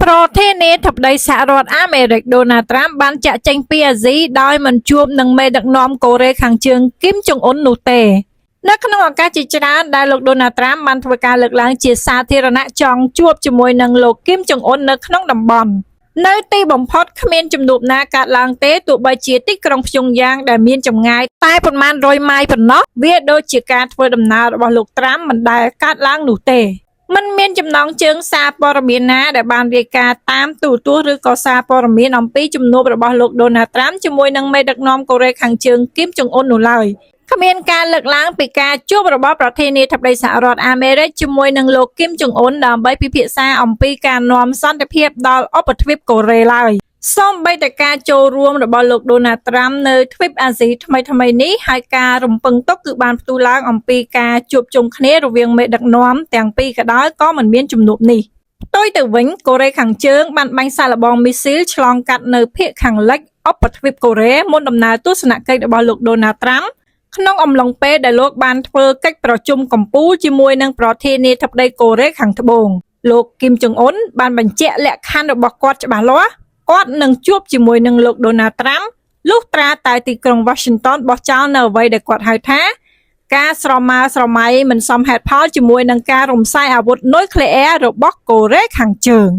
ប្រធានាធិបតីសហរដ្ឋអាមេរិកដូណាល់ត្រាំបានចាក់ចេញពីអាស៊ីដោយមិនជួបនឹងមេដឹកនាំកូរ៉េខាងជើងគីមចុងអ៊ុននោះទេនៅក្នុងឱកាសជាច្រើនដែលលោកដូណាល់ត្រាំបានធ្វើការលើកឡើងជាសាធារណៈចង់ជួបជាមួយនឹងលោកគីមចុងអ៊ុននៅក្នុងតំបន់នៅទីបំផុតគ្មានជំនួបណាកើតឡើងទេទោះបីជាទីក្រុងព្យុងយ៉ាងដែលមានចម្ងាយតែប៉ុន្មានរយម៉ាយប៉ុណ្ណោះវាដូចជាការធ្វើដំណើររបស់លោកត្រាំមិនដែលកើតឡើងនោះទេមិនមានចំណងជើងសារព័ត៌មានណាដែលបានរាយការណ៍តាមទូរទស្សន៍ឬក៏សារព័ត៌មានអំពីជំនួបរបស់លោកដូណាល់ត្រាំជាមួយនឹងមេដឹកនាំកូរ៉េខាងជើងគីមចុងអ៊ុននោះឡើយគ្មានការលើកឡើងពីការជួបរបស់ប្រធានាធិបតីសហរដ្ឋអាមេរិកជាមួយនឹងលោកគីមចុងអ៊ុនដើម្បីពិភាក្សាអំពីការនាំសន្តិភាពដល់ឧបទ្វីបកូរ៉េឡើយសូម្បីតែការចូលរួមរបស់លោកដូណាល់ត្រាំនៅទ្វីបអាស៊ីថ្មីៗនេះហើយការរំពឹងទុកគឺបានផ្ទុះឡើងអំពីការជួបជុំគ្នារវាងមេដឹកនាំទាំងពីរក៏ដោយក៏មិនមានជំនួបនេះផ្ទុយទៅវិញកូរ៉េខាងជើងបានបាញ់សាកល្បងមីស៊ីលឆ្លងកាត់នៅភាគខាងលិចឧបទ្វីបកូរ៉េមុនដំណើរទស្សនកិច្ចរបស់លោកដូណាល់ត្រាំក្នុងអំឡុងពេលដែលលោកបានធ្វើកិច្ចប្រជុំកំពូលជាមួយនឹងប្រធានាធិបតីកូរ៉េខាងត្បូងលោកគីមចុងអ៊ុនបានបញ្ជាក់លក្ខខណ្ឌរបស់គាត់ច្បាស់លាស់គាត់នឹងជួបជាមួយនឹងលោកដូណាល់ត្រាំលុះត្រាតែទីក្រុង Washington បោះចោលនៅអ្វីដែលគាត់ហៅថាការស្រមើស្រមៃមិនសមហេតុផលជាមួយនឹងការរំសាយអាវុធនុយក្លេអ៊ែររបស់កូរ៉េខាងជើង